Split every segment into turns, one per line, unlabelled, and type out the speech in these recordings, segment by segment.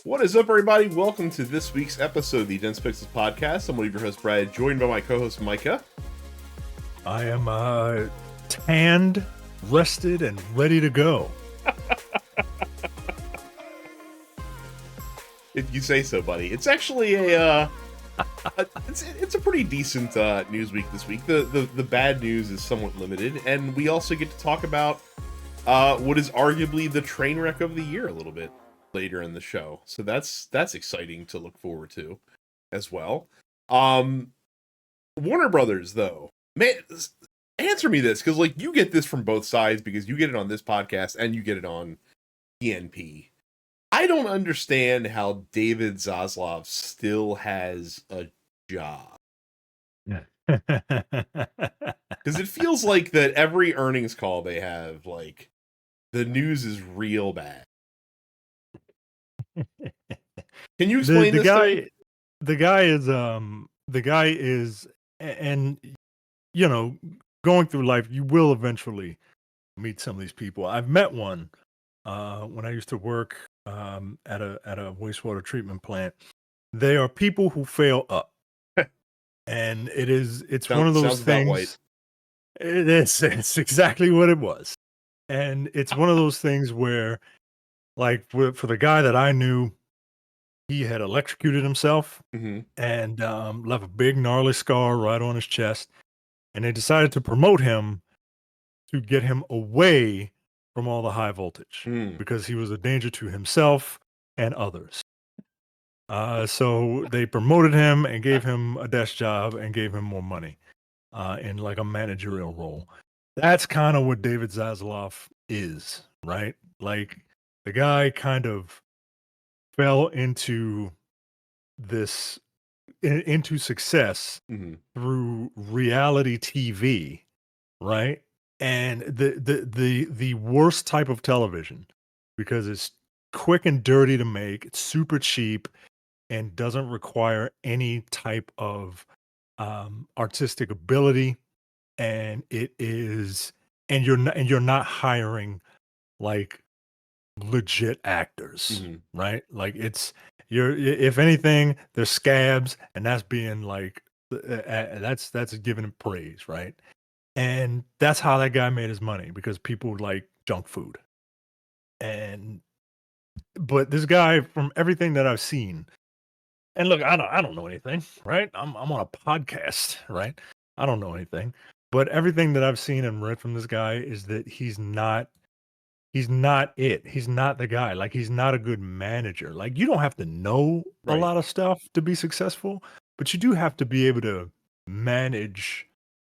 What is up, everybody? Welcome to this week's episode of the Dense Pixels Podcast. I'm one of your hosts, Brad, joined by my co-host, Micah.
I am tanned, rested, and ready to go.
If you say so, buddy. It's actually it's a pretty decent news week this week. The bad news is somewhat limited, and we also get to talk about what is arguably the train wreck of the year a little bit later in the show. So that's exciting to look forward to as well. Warner Brothers, though, man, answer me this, because like you get this from both sides, because you get it on this podcast and you get it on TNP. I don't understand how David Zaslav still has a job. Because it feels like that every earnings call they have, like, the news is real bad. Can you explain
the
this
guy?
to me?
The guy is, and you know, going through life, you will eventually meet some of these people. I've met one when I used to work at a wastewater treatment plant. They are people who fail up, and it's one of those
Sounds about white.
things. It's exactly what it was, and it's one of those things where, like, for the guy that I knew, he had electrocuted himself and left a big gnarly scar right on his chest, and they decided to promote him to get him away from all the high voltage because he was a danger to himself and others. So they promoted him and gave him a desk job and gave him more money in like a managerial role. That's kind of what David Zaslav is, right? Like, the guy kind of fell into success through reality TV, right? And the worst type of television, because it's quick and dirty to make, it's super cheap, and doesn't require any type of artistic ability, and you're not hiring like legit actors, right? Like, if anything, they're scabs, and that's being like that's giving him praise, right? And that's how that guy made his money, because people like junk food. But this guy, from everything that I've seen, and look, I don't know anything, right? I'm on a podcast, right? I don't know anything, but everything that I've seen and read from this guy is that he's not it. He's not the guy. Like, he's not a good manager. Like, you don't have to know a lot of stuff to be successful, but you do have to be able to manage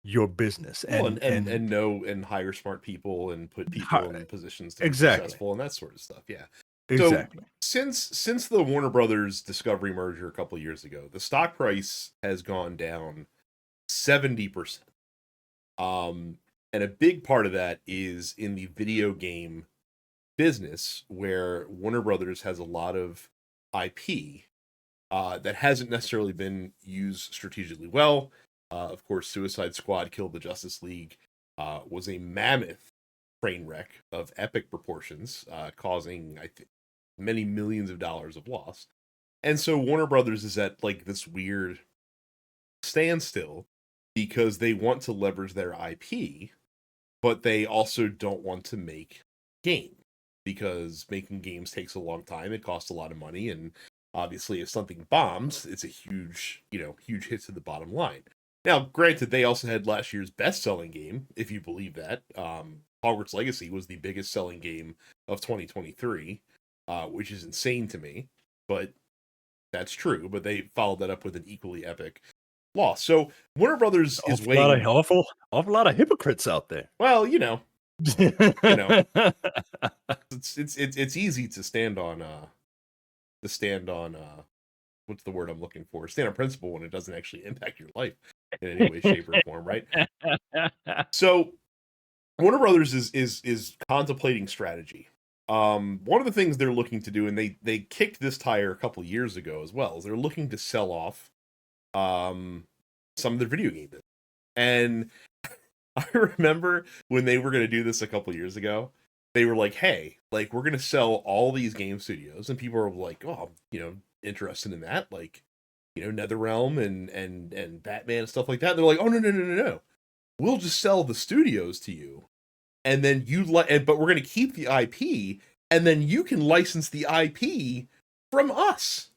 your business
and know and hire smart people and put people in positions to be successful and that sort of stuff. Yeah.
Exactly.
So since the Warner Brothers Discovery merger a couple of years ago, the stock price has gone down 70%. And a big part of that is in the video game business, where Warner Brothers has a lot of IP that hasn't necessarily been used strategically well. Of course, Suicide Squad Killed the Justice League was a mammoth train wreck of epic proportions, causing, I think, many millions of dollars of loss. And so Warner Brothers is at like this weird standstill because they want to leverage their IP, but they also don't want to make games, because making games takes a long time. It costs a lot of money, and obviously if something bombs, it's a huge hit to the bottom line. Now, granted, they also had last year's best-selling game, if you believe that. Hogwarts Legacy was the biggest selling game of 2023, which is insane to me, but that's true. But they followed that up with an equally epic loss. So Warner Brothers is weighing
awful lot of hypocrites out there.
Well, it's easy to stand on what's the word I'm looking for? Stand on principle when it doesn't actually impact your life in any way, shape, or form, right? So Warner Brothers is contemplating strategy. One of the things they're looking to do, and they kicked this tire a couple of years ago as well, is they're looking to sell off some of their video game business. And I remember when they were going to do this a couple of years ago, they were like, hey, like we're gonna sell all these game studios, and people are like, oh, interested in that, like, NetherRealm and Batman and stuff like that. And they're like, oh, no, we'll just sell the studios to you, and then but we're gonna keep the IP, and then you can license the IP from us.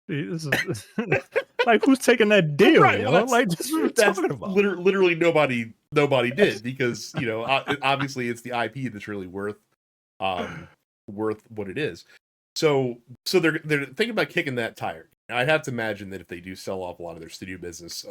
This is like, who's taking that deal?
Right. Well,
Like, this is what we're
that's
talking about.
literally nobody did, because obviously it's the IP that's really worth what it is. So they're thinking about kicking that tire. I'd have to imagine that if they do sell off a lot of their studio business,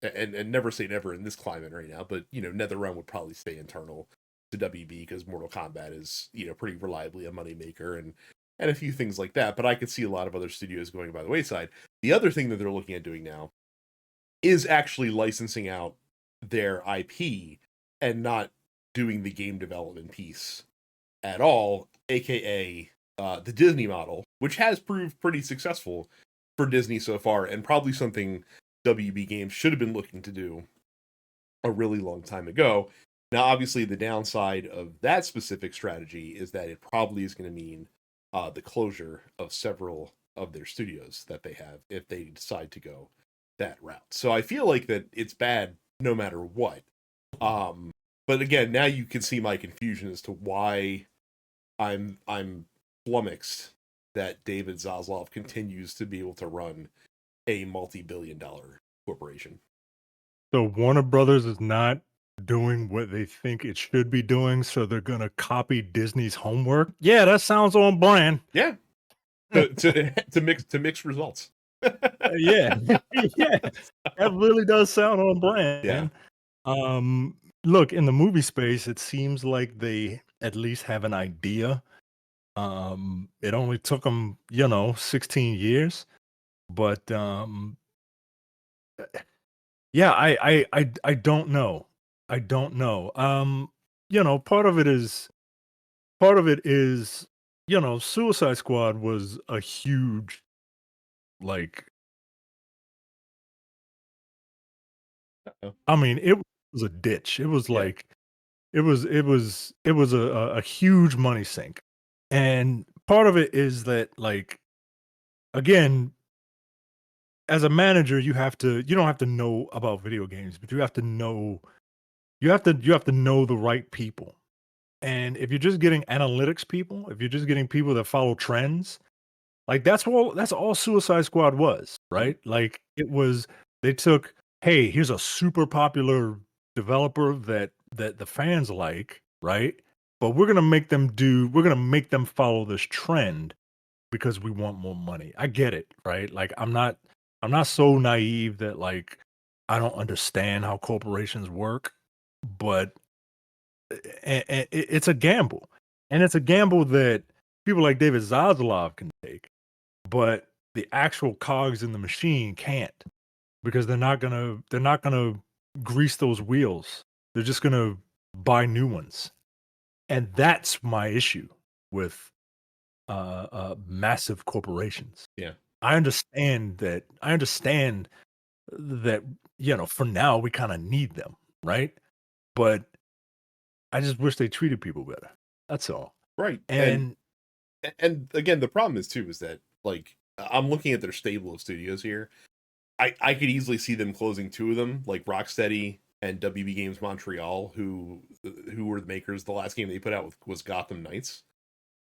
and never say never in this climate right now, but NetherRealm would probably stay internal to WB, because Mortal Kombat is pretty reliably a moneymaker, and a few things like that. But I could see a lot of other studios going by the wayside. The other thing that they're looking at doing now is actually licensing out their IP and not doing the game development piece at all, aka the Disney model, which has proved pretty successful for Disney so far, and probably something WB Games should have been looking to do a really long time ago. Now, obviously, the downside of that specific strategy is that it probably is going to mean the closure of several of their studios that they have if they decide to go that route. So I feel like that it's bad no matter what. But again, now you can see my confusion as to why I'm flummoxed that David Zaslav continues to be able to run a multi-billion-dollar corporation.
So Warner Brothers is not doing what they think it should be doing, so they're gonna copy Disney's Homework. Yeah, that sounds on brand.
Yeah, to mix results.
Yeah, yeah, that really does sound on brand.
Yeah.
Look, in the movie space, it seems like they at least have an idea. It only took them, 16 years, but yeah, I don't know. I don't know. Part of it is, Suicide Squad was a huge, like,
Uh-oh.
I mean, it was a ditch. It was
Yeah.
like it was a huge money sink. And part of it is that, like, again, as a manager, you don't have to know about video games, but you have to know the right people. And if you're just getting analytics people, if you're just getting people that follow trends, like, that's all Suicide Squad was, right? Like, they took, "Hey, here's a super popular developer that the fans like, right? But we're gonna make them follow this trend because we want more money." I get it, right? Like, I'm not so naive that, like, I don't understand how corporations work, but it's a gamble, and it's a gamble that people like David Zaslav can take, but the actual cogs in the machine can't, because they're not gonna grease those wheels. They're just gonna buy new ones, and that's my issue with massive corporations.
Yeah.
I understand that. For now we kind of need them, right? But I just wish they treated people better. That's all.
Right.
And
And again, the problem is too is that, like, I'm looking at their stable of studios here. I could easily see them closing two of them, like Rocksteady and WB Games Montreal, who were the makers. The last game they put out was Gotham Knights.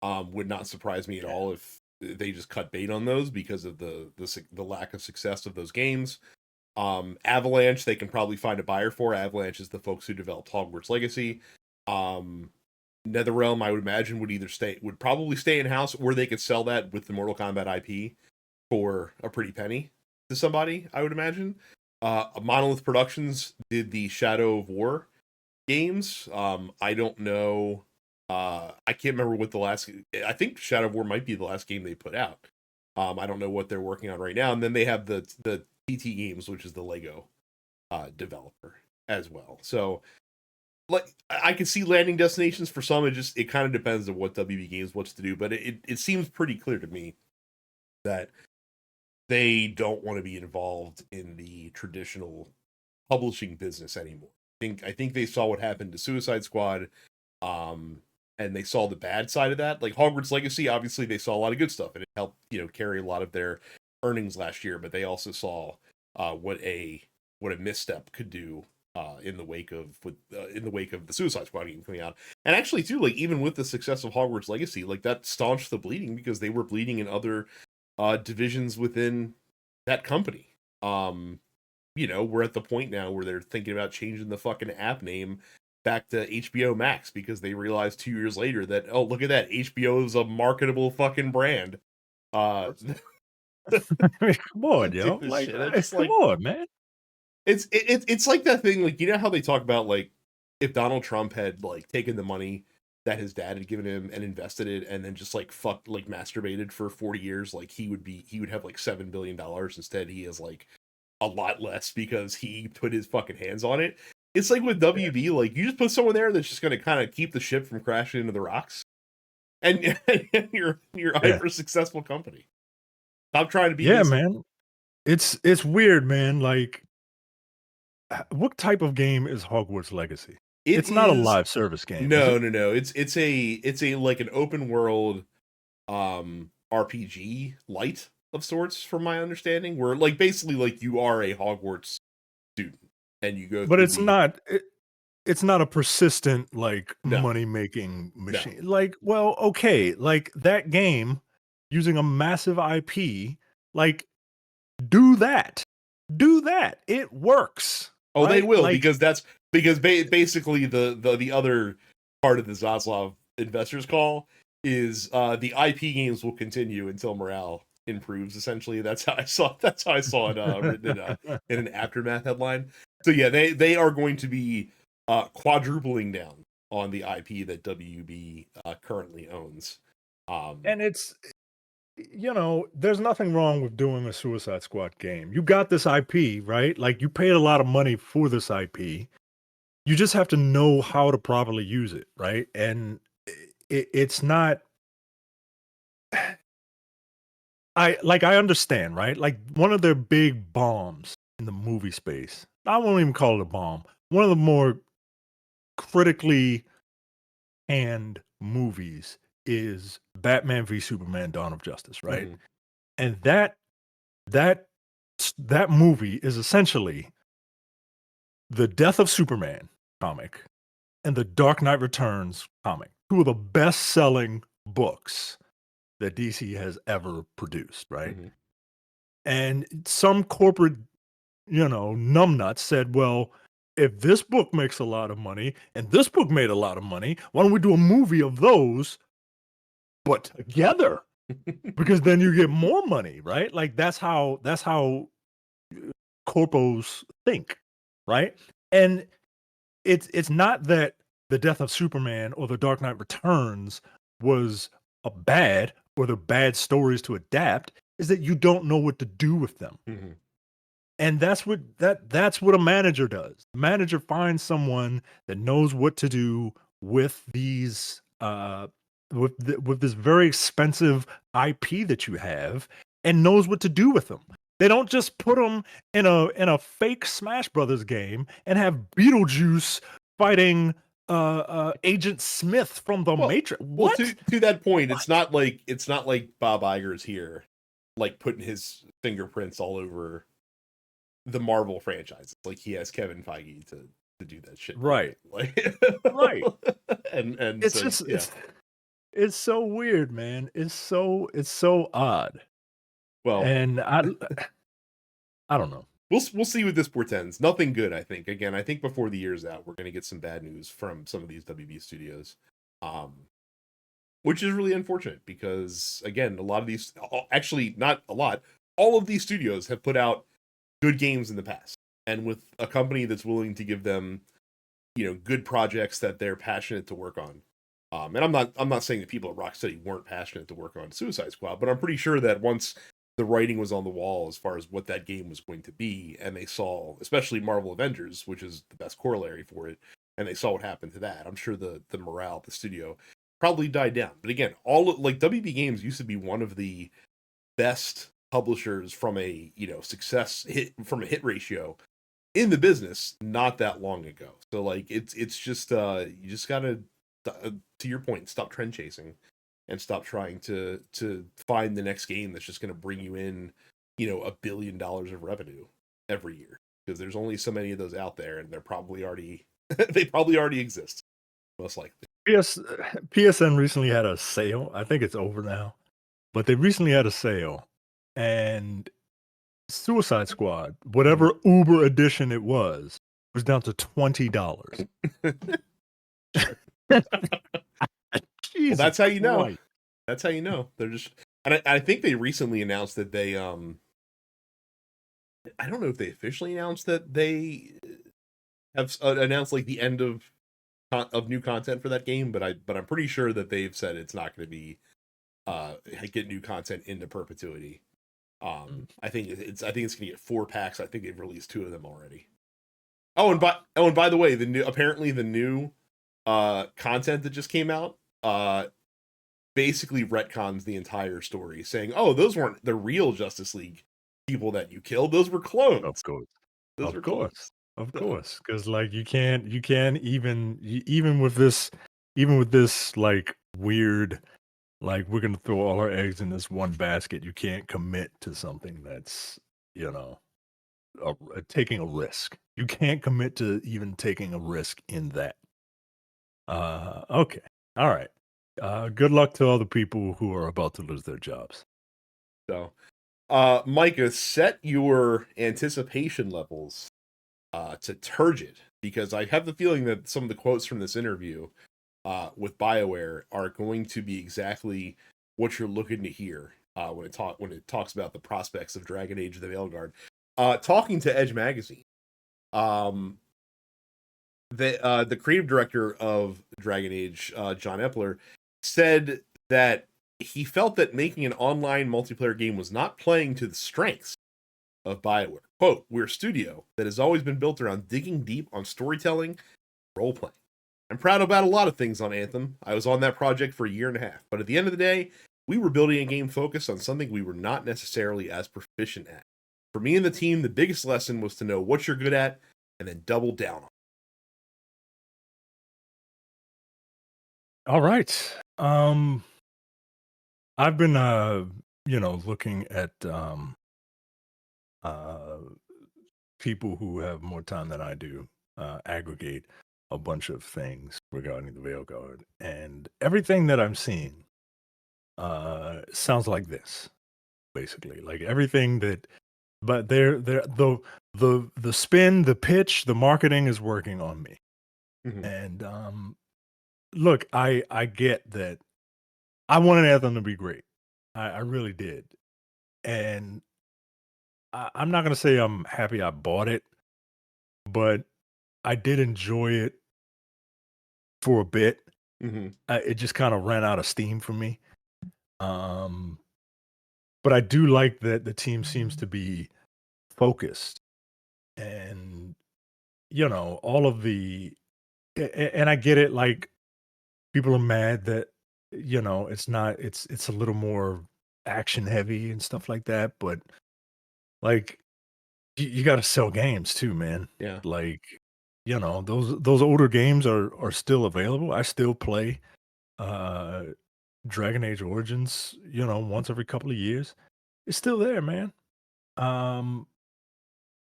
Would not surprise me at all if they just cut bait on those because of the lack of success of those games. Avalanche, they can probably find a buyer for. Avalanche is the folks who developed Hogwarts Legacy. NetherRealm, I would imagine, would probably stay in house, or they could sell that with the Mortal Kombat IP for a pretty penny to somebody, I would imagine. Monolith Productions did the Shadow of War games. I don't know. I can't remember what I think Shadow of War might be the last game they put out. I don't know what they're working on right now. And then they have the TT Games, which is the Lego developer as well. So, like, I can see landing destinations for some. It kind of depends on what WB Games wants to do, but it seems pretty clear to me that they don't want to be involved in the traditional publishing business anymore. I think they saw what happened to Suicide Squad. and they saw the bad side of that. Like Hogwarts Legacy, obviously they saw a lot of good stuff, and it helped carry a lot of their earnings last year. But they also saw what a misstep could do in the wake of the Suicide Squad game coming out. And actually too, like even with the success of Hogwarts Legacy, like that staunched the bleeding because they were bleeding in other divisions within that company. We're at the point now where they're thinking about changing the fucking app name back to HBO Max because they realized 2 years later that, oh, look at that, HBO is a marketable fucking brand.
I mean, come on, yo. Like, come on, man.
It's like that thing, like, you know how they talk about, like, if Donald Trump had, like, taken the money that his dad had given him and invested it and then just, like, masturbated for 40 years, like, he would have, like, $7 billion. Instead, he has, like, a lot less because he put his fucking hands on it. It's like with WB, like, you just put someone there that's just going to kind of keep the ship from crashing into the rocks. And you're a hyper successful company. Stop trying to be
man. It's weird, man. Like, what type of game is Hogwarts Legacy? It's not a live service game.
No. It's a like an open world RPG light of sorts, from my understanding, where like basically like you are a Hogwarts student and you go.
But it's not a persistent like money making machine.
No.
Like, well, okay, like that game using a massive IP, like do that. It works.
Oh,
right?
they will,
like,
because basically the other part of the Zaslav investors call is the IP games will continue until morale improves. Essentially, that's how I saw it written in an Aftermath headline. So yeah, they are going to be quadrupling down on the IP that WB currently owns.
And it's, there's nothing wrong with doing a Suicide Squad game. You got this IP, right? Like you paid a lot of money for this IP. You just have to know how to properly use it, right? And it's not. I understand, right? Like one of their big bombs in the movie space. I won't even call it a bomb. One of the more critically panned movies is Batman v Superman: Dawn of Justice, right?
Mm-hmm.
And that movie is essentially the Death of Superman comic and the Dark Knight Returns comic, two of the best-selling books that DC has ever produced, right?
Mm-hmm.
And some corporate, numbnuts said, well, if this book makes a lot of money and this book made a lot of money, why don't we do a movie of those, but together? Because then you get more money, right? Like that's how corpos think, right? And it's not that the Death of Superman or the Dark Knight Returns was a bad or the bad stories to adapt, is that you don't know what to do with them.
Mm-hmm.
And that's what a manager does. The manager finds someone that knows what to do with these with this very expensive IP that you have and knows what to do with them. They don't just put them in a fake Smash Brothers game and have Beetlejuice fighting Agent Smith from the Matrix. What?
Well, to that point, what? It's not like Bob Iger's here, like putting his fingerprints all over the Marvel franchise. Like he has Kevin Feige to do that shit,
right?
Like,
right.
And
it's so, just it's so weird, man. It's so odd.
Well,
and I don't know.
We'll see what this portends. Nothing good, I think. Again, I think before the year's out, we're going to get some bad news from some of these WB studios, which is really unfortunate because, again, a lot of these, actually not a lot, all of these studios have put out good games in the past, and with a company that's willing to give them, good projects that they're passionate to work on. And I'm not saying that people at Rocksteady weren't passionate to work on Suicide Squad, but I'm pretty sure that once the writing was on the wall as far as what that game was going to be, and they saw, especially Marvel Avengers, which is the best corollary for it, and they saw what happened to that, I'm sure the morale at the studio probably died down. But again, WB Games used to be one of the best publishers from a hit ratio in the business not that long ago. So like it's just you just gotta to your point, stop trend chasing and stop trying to find the next game that's just going to bring you in, $1 billion of revenue every year, because there's only so many of those out there, and they're probably already they probably already exist, most likely.
PSN recently had a sale. I think it's over now, but they recently had a sale, and Suicide Squad, whatever Uber edition it was down to $20.
Well, that's how you know. That's how you know. They're just, and I think they recently announced that they I don't know if they officially announced that they have announced like the end of new content for that game, but I'm pretty sure that they've said it's not going to be get new content into perpetuity. I think it's going to get 4 packs. I think they've released 2 of them already. And by the way, the new content that just came out basically retcons the entire story, saying, "Oh, those weren't the real Justice League people that you killed; those were clones."
Of course,
Clones.
of course, because like you can't even with this like weird, like we're gonna throw all our eggs in this one basket. You can't commit to something that's taking a risk. You can't commit to even taking a risk in that. Okay, all right. Good luck to all the people who are about to lose their jobs.
So, Micah, set your anticipation levels to turgid, because I have the feeling that some of the quotes from this interview with BioWare are going to be exactly what you're looking to hear when it talks about the prospects of Dragon Age: The Veilguard. Talking to Edge Magazine, the creative director of Dragon Age, John Epler, said that he felt that making an online multiplayer game was not playing to the strengths of BioWare. Quote, "We're a studio that has always been built around digging deep on storytelling, role-playing. I'm proud about a lot of things on Anthem. I was on that project for 1.5 years, but at the end of the day, we were building a game focused on something we were not necessarily as proficient at. For me and the team, the biggest lesson was to know what you're good at and then double down on it."
All right. I've been looking at people who have more time than I do aggregate a bunch of things regarding the Veilguard, and everything that I'm seeing sounds like this, basically. Like everything that, but the spin, the pitch, the marketing is working on me. And look, I get that. I wanted Anthem to be great. I really did. And I'm not gonna say I'm happy I bought it, but I did enjoy it for a bit. It just kind of ran out of steam for me. But I do like that the team seems to be focused, and all of and I get it. Like people are mad that it's not. It's a little more action heavy and stuff like that, but like you got to sell games too, man.
Yeah.
Like those older games are still available. I still play Dragon Age Origins, once every couple of years. It's still there, man.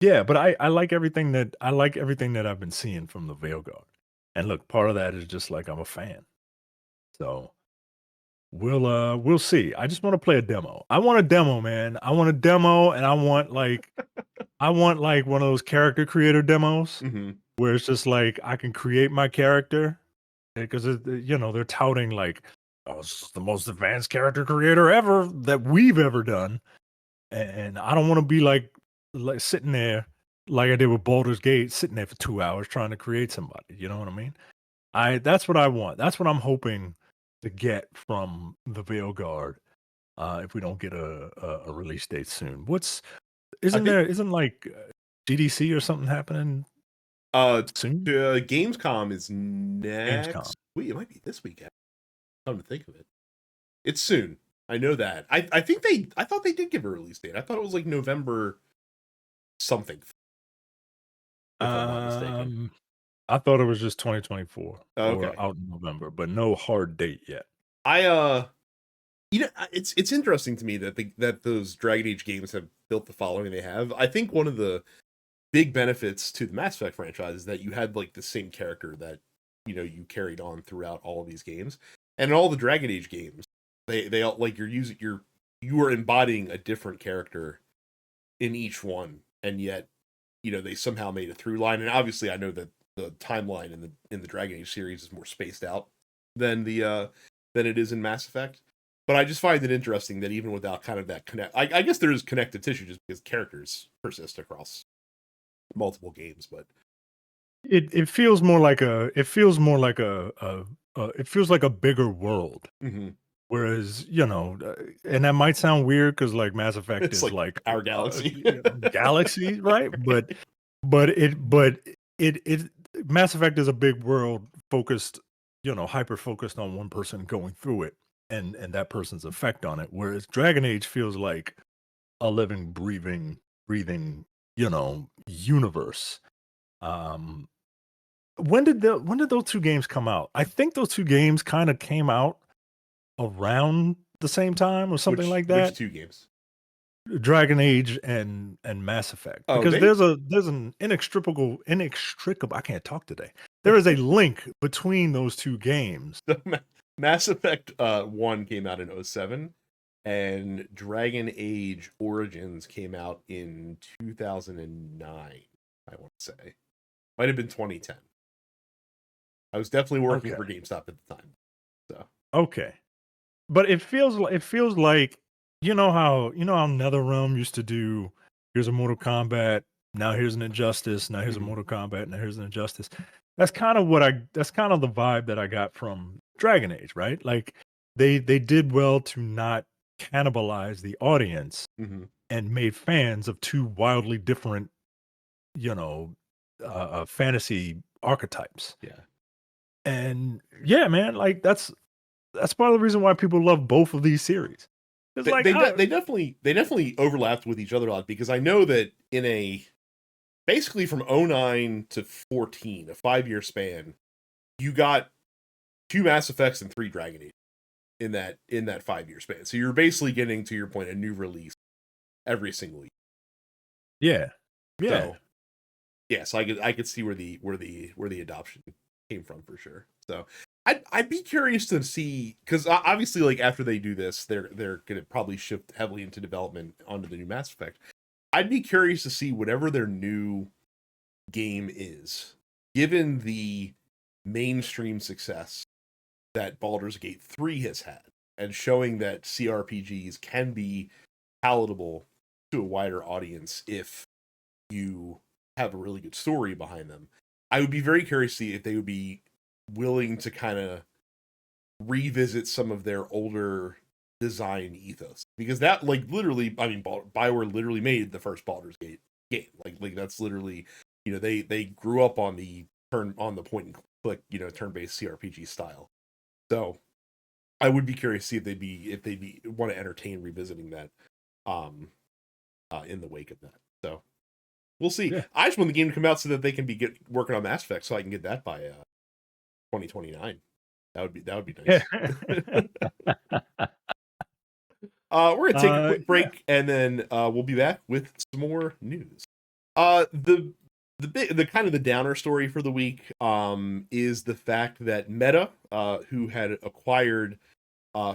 Yeah, but I like everything that I've been seeing from the Veilguard. And look, part of that is just like I'm a fan. So we'll see. I just want to play a demo. I want a demo, man. I want a demo, and I want like one of those character creator demos where it's just like I can create my character, because they're touting like, oh, this is the most advanced character creator ever that we've ever done. And I don't want to be like sitting there like I did with Baldur's Gate, sitting there for 2 hours trying to create somebody. You know what I mean? That's what I want. That's what I'm hoping to get from the Veilguard. If we don't get a release date soon, isn't like GDC or something happening soon?
Gamescom is next
Gamescom.
week. It might be this weekend. Come to think of it, it's soon. I know that. I thought they did give a release date. I thought it was like November something. If I'm not mistaken.
I thought it was just 2024 or
Okay.
out in November, but no hard date yet.
I it's interesting to me that that those Dragon Age games have built the following they have. I think one of the big benefits to the Mass Effect franchise is that you had like the same character that you carried on throughout all of these games, and in all the Dragon Age games, they all like you are embodying a different character in each one, and yet they somehow made a through line. And obviously, I know that the timeline in the Dragon Age series is more spaced out than than it is in Mass Effect. But I just find it interesting that even without kind of that I guess there is connective tissue just because characters persist across multiple games. But
It feels more like it feels like a bigger world.
mm-hmm.
Whereas, and that might sound weird because like Mass Effect
It's
is
like
like
our galaxy.
galaxy, right? But Mass Effect is a big world focused, hyper focused on one person going through it and that person's effect on it. Whereas Dragon Age feels like a living, breathing, universe. Um, when did those two games come out? I think those two games kind of came out around the same time or something like
Which
that.
two games?
Dragon Age and Mass Effect,
Oh,
because
they
there's an inextricable I can't talk today. There is a link between those two games.
Mass Effect 1 came out in '07, and Dragon Age Origins came out in 2009, I want to say. Might have been 2010. I was definitely working
Okay.
for GameStop at the time. So
Okay. But it feels like how NetherRealm used to do, here's a Mortal Kombat, now here's an Injustice, now here's a
mhm.
Mortal Kombat, now here's an Injustice. That's kind of the vibe that I got from Dragon Age, right? Like they did well to not cannibalize the audience
Mhm.
and made fans of two wildly different, fantasy archetypes.
Yeah.
And yeah, man, like that's part of the reason why people love both of these series. It's like
They definitely overlapped with each other a lot, because I know that in a basically from '09 to 14, a 5-year span, you got 2 Mass Effects and 3 Dragon Age in that 5-year span. So you're basically getting, to your point, a new release every single year.
yeah, yeah.
So yeah, so I could see where the adoption came from for sure. So I'd be curious to see, because obviously, like, after they do this, they're gonna probably shift heavily into development onto the new Mass Effect. I'd be curious to see whatever their new game is, given the mainstream success that Baldur's Gate 3 has had, and showing that CRPGs can be palatable to a wider audience if you have a really good story behind them. I would be very curious to see if they would be willing to kind of revisit some of their older design ethos, because that, like, literally, I mean, BioWare literally made the first Baldur's Gate game. Like that's literally, they grew up on the point and click, turn-based CRPG style. So I would be curious to see if they'd be want to entertain revisiting that um in the wake of that. So we'll see.
Yeah.
I just want the game to come out so that they can be working on Mass Effect, so I can get that by 2029. That would be nice. We're gonna take a quick
Yeah.
break, and then we'll be back with some more news. The kind of the downer story for the week is the fact that Meta, who had acquired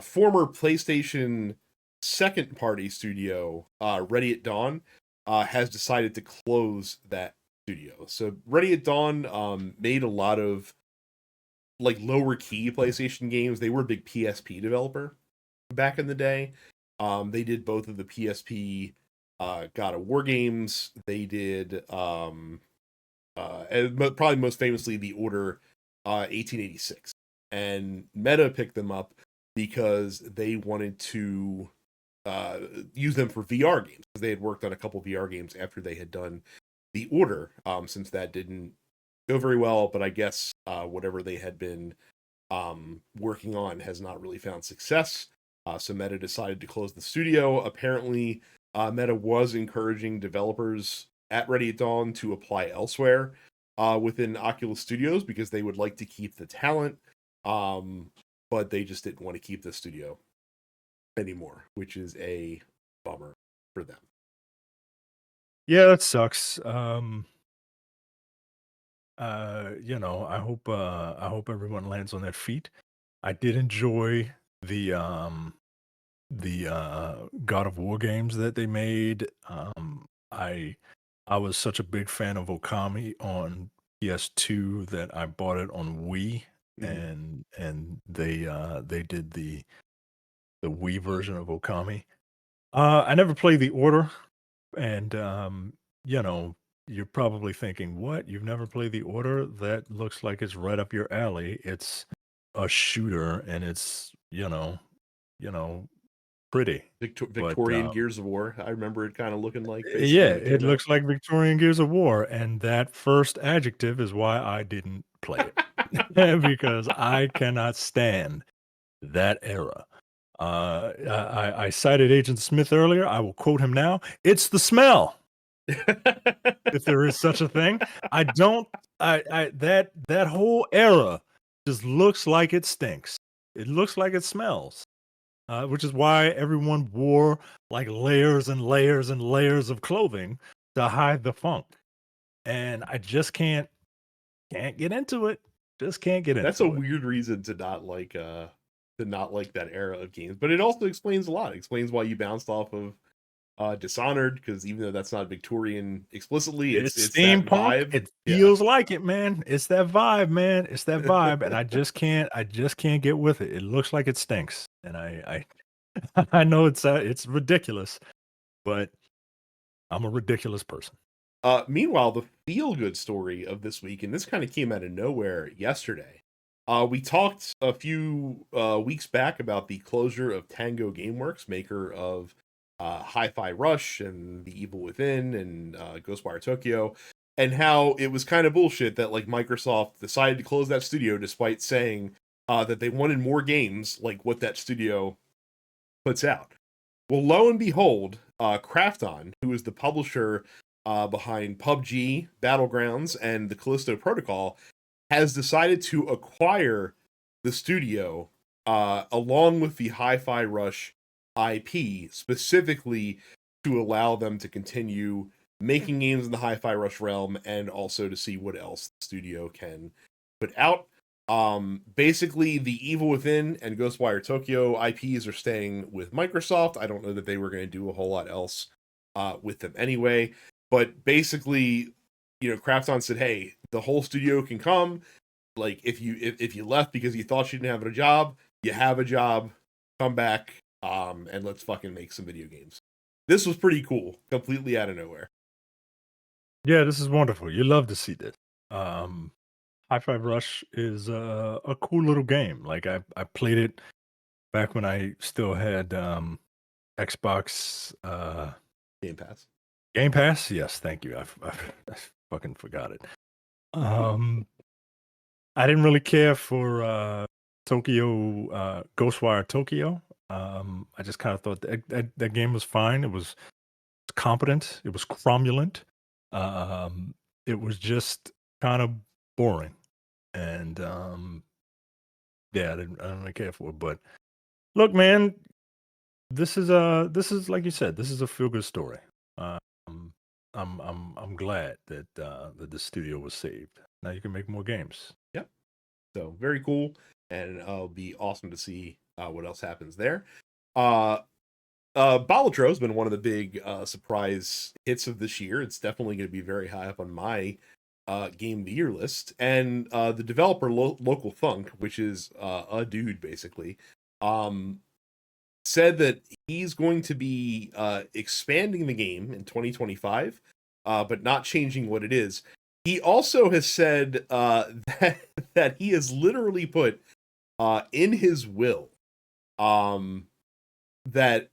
former PlayStation second party studio Ready at Dawn, has decided to close that studio. So Ready at Dawn made a lot of like lower key PlayStation games. They were a big PSP developer back in the day. They did both of the PSP God of War games. They did and probably most famously the Order 1886. And Meta picked them up because they wanted to use them for VR games, because they had worked on a couple VR games after they had done the Order, since that didn't go very well. But I guess whatever they had been working on has not really found success. So Meta decided to close the studio. Apparently, Meta was encouraging developers at Ready at Dawn to apply elsewhere. within Oculus Studios because they would like to keep the talent, but they just didn't want to keep the studio anymore, which is a bummer for them.
Yeah, that sucks. I hope everyone lands on their feet. I did enjoy the God of War games that they made. I was such a big fan of Okami on PS2 that I bought it on Wii, and they did the Wii version of Okami. I never played the Order, and you know, you're probably thinking, "What? You've never played the Order? That looks like it's right up your alley. It's a shooter, and it's you know, pretty." But
Victorian Gears of War. I remember it kind of looking like basically
yeah,
when it
it
came out.
looks like Victorian Gears of War, and that first adjective is why I didn't play it because I cannot stand that era. I cited Agent Smith earlier. I will quote him now. It's the smell, if there is such a thing. I don't. I that whole era just looks like it stinks. It looks like it smells. Which is why everyone wore like layers and layers and layers of clothing to hide the funk. And I just can't get into it. Just can't get
That's a
into it.
weird reason to not like that era of games, but it also explains a lot. It explains why you bounced off of Dishonored, because even though that's not Victorian explicitly,
It's
it's that
steampunk.
vibe.
It
Yeah.
feels like it, man. It's that vibe, man. It's that vibe. And I just can't get with it. It looks like it stinks. And I know it's ridiculous, but I'm a ridiculous person.
Meanwhile, the feel good story of this week, and this kind of came out of nowhere yesterday. We talked a few weeks back about the closure of Tango Gameworks, maker of Hi-Fi Rush and The Evil Within and Ghostwire Tokyo, and how it was kind of bullshit that like Microsoft decided to close that studio despite saying that they wanted more games like what that studio puts out. Well, lo and behold, Krafton, who is the publisher behind PUBG, Battlegrounds, and the Callisto Protocol, has decided to acquire the studio along with the Hi-Fi Rush IP, specifically to allow them to continue making games in the Hi-Fi Rush realm and also to see what else the studio can put out. Basically, The Evil Within and Ghostwire Tokyo IPs are staying with Microsoft. I don't know that they were going to do a whole lot else with them anyway. But basically, Krafton said, "Hey, the whole studio can come. Like, if you left because you thought you didn't have a job, you have a job. Come back, and let's fucking make some video games." This was pretty cool, completely out of nowhere.
Yeah, this is wonderful. You love to see this. Um, High Five Rush is a cool little game. Like I played it back when I still had Xbox
Game Pass.
Game Pass. Yes, thank you. I fucking forgot it. Um, I didn't really care for Tokyo Ghostwire Tokyo. I just kind of thought that game was fine. It was competent. It was cromulent. Um, it was just kind of boring, and yeah, I didn't really care for it. But look, man, this is like you said, this is a feel good story. Um, I'm glad that the studio was saved. Now you can make more games.
Yep. So very cool, and it'll be awesome to see what else happens there. Uh, Balatro has been one of the big surprise hits of this year. It's definitely going to be very high up on my game of the year list. And the developer localthunk, which is a dude basically, um, said that he's going to be expanding the game in 2025, but not changing what it is. He also has said that he has literally put in his will um, that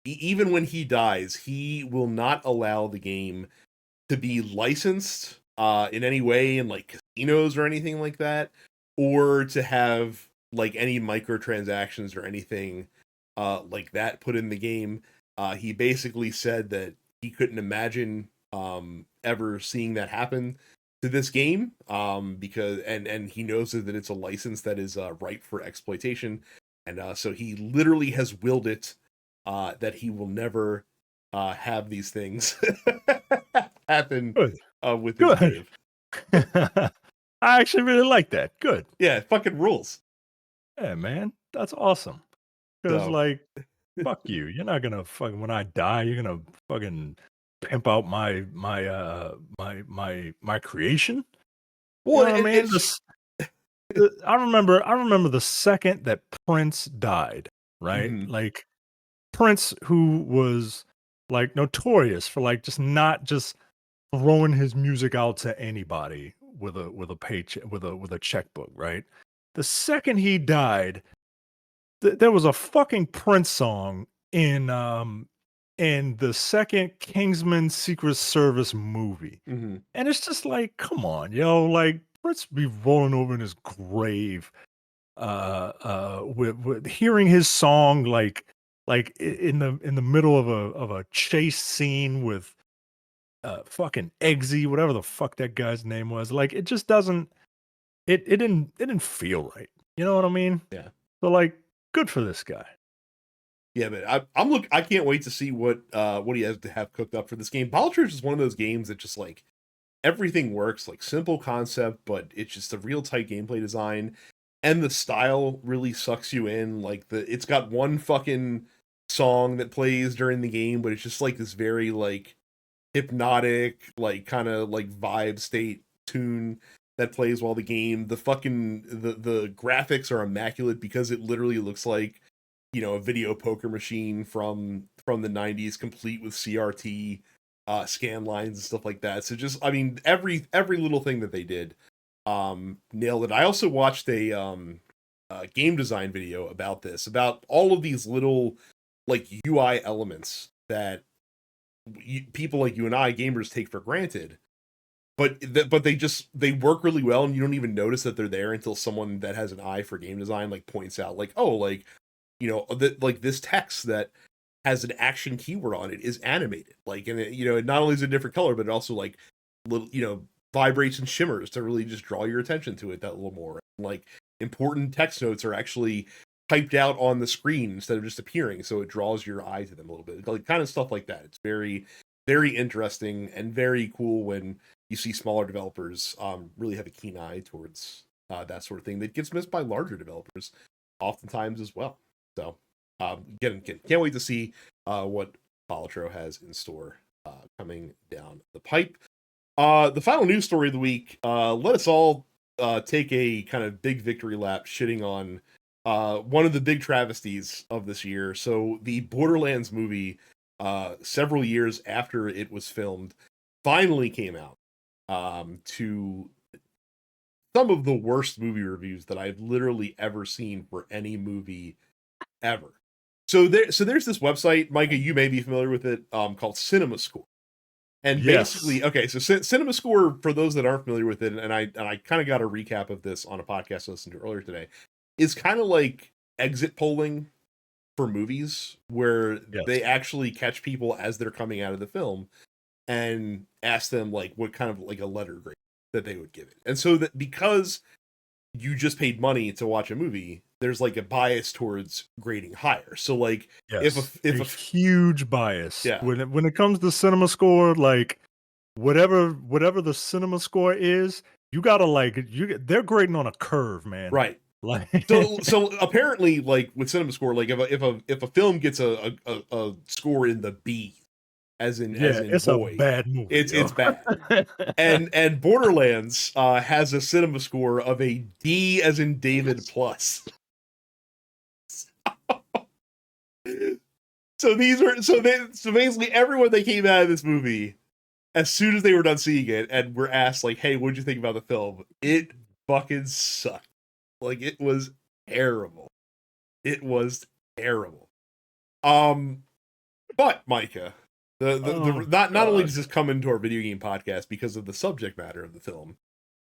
even when he dies, he will not allow the game to be licensed in any way in like casinos or anything like that, or to have like any microtransactions or anything like that put in the game. He basically said that he couldn't imagine ever seeing that happen to this game, because and he knows that it's a license that is ripe for exploitation, and so he literally has willed it that he will never have these things happen
Good.
with his
Good.
game.
I actually really like that. Good.
Yeah, it fucking rules.
Yeah, man. That's awesome. Because,
So
like, fuck you. You're not gonna fucking when I die, you're gonna fucking pimp out my creation. You
well,
know what I mean?
it's
I remember the second that Prince died, right?
mhm,
Like Prince, who was like notorious for like just throwing his music out to anybody with a paycheck with a checkbook, right? The second he died, there was a fucking Prince song in the second Kingsman Secret Service movie.
mhm.
And it's just like, come on, yo, like Prince be rolling over in his grave with hearing his song in the middle of a chase scene with fucking Eggsy, whatever the fuck that guy's name was. Like it just doesn't it didn't feel right. You know what I mean?
Yeah.
So like good for this guy.
Yeah, man. I can't wait to see what he has to have cooked up for this game. Balatro is one of those games that just like everything works, like simple concept, but it's just a real tight gameplay design, and the style really sucks you in. Like it's got one fucking song that plays during the game, but it's just like this very like hypnotic, like kind of like vibe state tune that plays while the game. The graphics are immaculate because it literally looks like, a video poker machine from the 90s, complete with CRT scan lines and stuff like that. So just, I mean, every little thing that they did nailed it. I also watched a game design video about this, about all of these little like UI elements that people like you and I gamers take for granted, but they work really well, and you don't even notice that they're there until someone that has an eye for game design like points out, like, oh, like, that like this text that has an action keyword on it is animated, like, and it not only is a different color, but it also like little, vibrates and shimmers to really just draw your attention to it that little more. Like important text notes are actually typed out on the screen instead of just appearing, so it draws your eye to them a little bit, like kind of stuff like that. It's very, very interesting and very cool when you see smaller developers really have a keen eye towards that sort of thing that gets missed by larger developers oftentimes as well. So can't wait to see what Balatro has in store coming down the pipe. The final news story of the week, let us all take a kind of big victory lap shitting on one of the big travesties of this year. So the Borderlands movie, several years after it was filmed, finally came out to some of the worst movie reviews that I've literally ever seen for any movie ever. So there's this website, Micah, you may be familiar with it, called CinemaScore. And
Yes.
basically, okay, so CinemaScore, for those that aren't familiar with it, and I kind of got a recap of this on a podcast I listened to earlier today, is kind of like exit polling for movies, where
Yes.
they actually catch people as they're coming out of the film and ask them like what kind of like a letter grade that they would give it. And so that because you just paid money to watch a movie, there's like a bias towards grading higher. So like
Yes. A
if a
huge bias.
yeah,
When it comes to cinema score, like whatever the cinema score is, you gotta like they're grading on a curve, man.
right.
Like
So apparently, like with CinemaScore, like if a film gets a score in the B, as
yeah,
in
it's a
boy,
bad movie,
it's
yo.
bad. And Borderlands has a CinemaScore of a D as in David plus. So these are so basically everyone that came out of this movie, as soon as they were done seeing it and were asked like, "Hey, what'd you think about the film?" It fucking sucked. Like it was terrible. It was terrible. Um, but Micah, the
Oh
not only
god.
does this come into our video game podcast because of the subject matter of the film,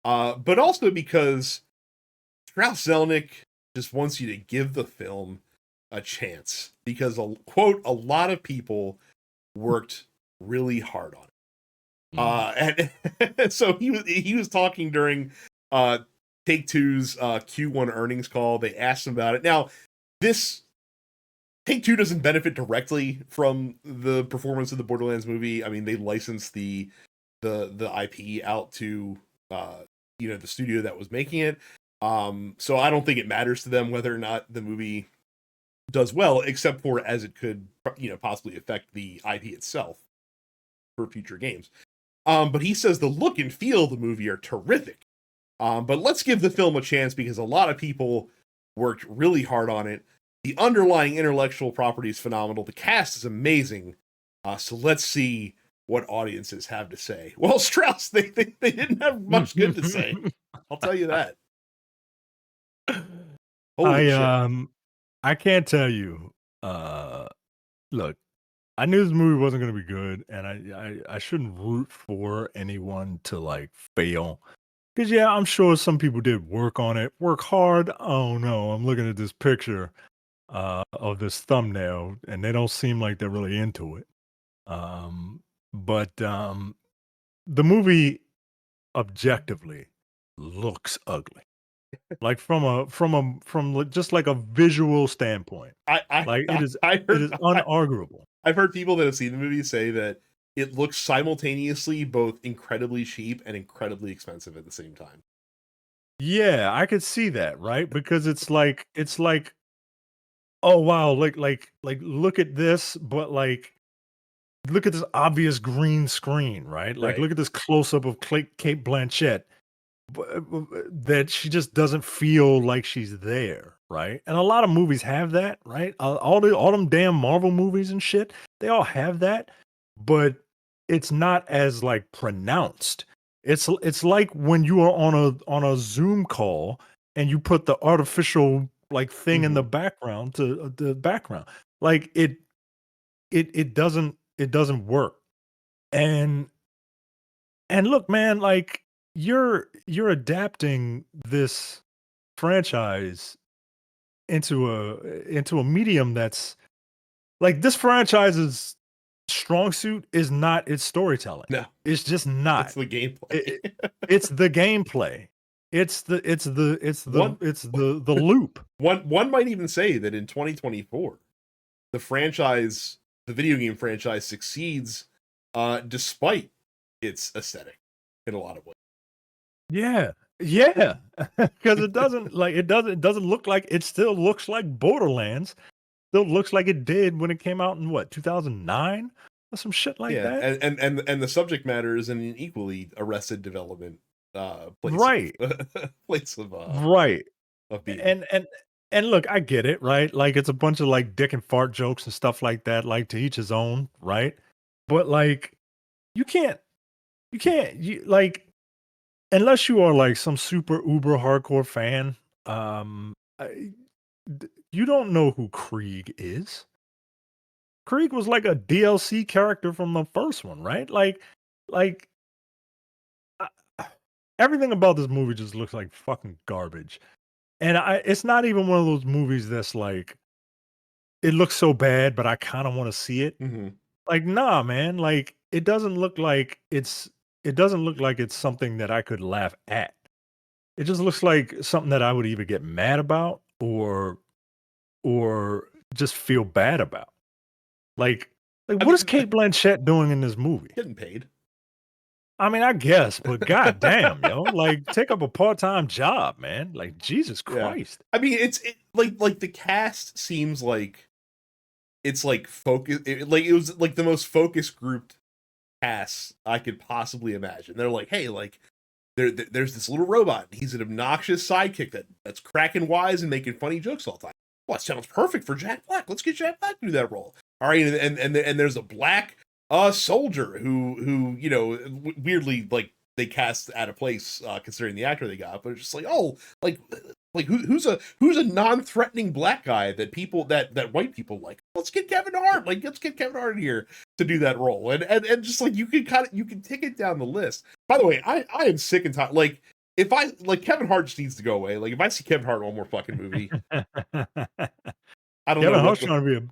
but also because Strauss Zelnick just wants you to give the film a chance because a lot of people worked really hard on it. And so he was talking during Take Two's Q1 earnings call. They asked him about it. Now, this Take Two doesn't benefit directly from the performance of the Borderlands movie. I mean, they licensed the IP out to the studio that was making it. So I don't think it matters to them whether or not the movie does well, except for as it could possibly affect the IP itself for future games. But he says the look and feel of the movie are terrific. But let's give the film a chance because a lot of people worked really hard on it. The underlying intellectual property is phenomenal. The cast is amazing. So let's see what audiences have to say. Well, Strauss, they didn't have much good to say. I'll tell you that. Holy shit.
I can't tell you. Look, I knew this movie wasn't going to be good, and I shouldn't root for anyone to like fail. Because yeah, I'm sure some people did work on it, work hard. Oh no, I'm looking at this picture of this thumbnail, and they don't seem like they're really into it. But the movie objectively looks ugly. Like from just like a visual standpoint. Like it is unarguable.
I've heard people that have seen the movie say that it looks simultaneously both incredibly cheap and incredibly expensive at the same time.
Yeah, I could see that, right? Because it's like oh wow, like look at this, but like look at this obvious green screen, right? Like
Right.
look at this close up of Kate Blanchett that she just doesn't feel like she's there, right? And a lot of movies have that, right? All them damn Marvel movies and shit, they all have that, but it's not as like pronounced. It's like when you are on a Zoom call and you put the artificial like thing in the background to the background. Like it doesn't work. And look, man, like you're adapting this franchise into a medium that's like this franchise's strong suit is not its storytelling.
No,
it's just not.
It's the gameplay.
It's the gameplay. It's the loop.
One might even say that in 2024, the video game franchise succeeds despite its aesthetic in a lot of ways.
Yeah. Yeah. Because it doesn't look like it still looks like Borderlands. Still looks like it did when it came out in what, 2009? Or some shit like that.
And the subject matter is in an equally arrested development place.
Right.
Place of
right.
Of being.
And look, I get it, right? Like it's a bunch of like dick and fart jokes and stuff like that, like to each his own, right? But like you can't like unless you are like some super uber hardcore fan, you don't know who Krieg is. Krieg was like a DLC character from the first one, right? Like everything about this movie just looks like fucking garbage. And it's not even one of those movies that's like it looks so bad, but I kind of want to see it. Like, nah, man. Like, it doesn't look like it's something that I could laugh at. It just looks like something that I would either get mad about or just feel bad about. Like what is Kate Blanchett doing in this movie?
Getting paid.
I mean, I guess, but goddamn, yo, like take up a part-time job, man. Like Jesus Christ.
I mean, it's like the cast seems like it's like focus. Like it was like the most focus grouped cast I could possibly imagine. They're like, hey, like there's this little robot. He's an obnoxious sidekick that's cracking wise and making funny jokes all the time. Well, that sounds perfect for Jack Black. Let's get Jack Black to do that role. All right, and there's a black soldier who weirdly like they cast out of place considering the actor they got, but it's just like, oh, like who's a non-threatening black guy that people that white people like. Let's get Kevin Hart. Like let's get Kevin Hart here to do that role. And just like you can take it down the list. By the way, I am sick and tired. Like if I like Kevin Hart just needs to go away. Like if I see Kevin Hart in one more fucking movie, I don't know.
Kevin Hart's trying to be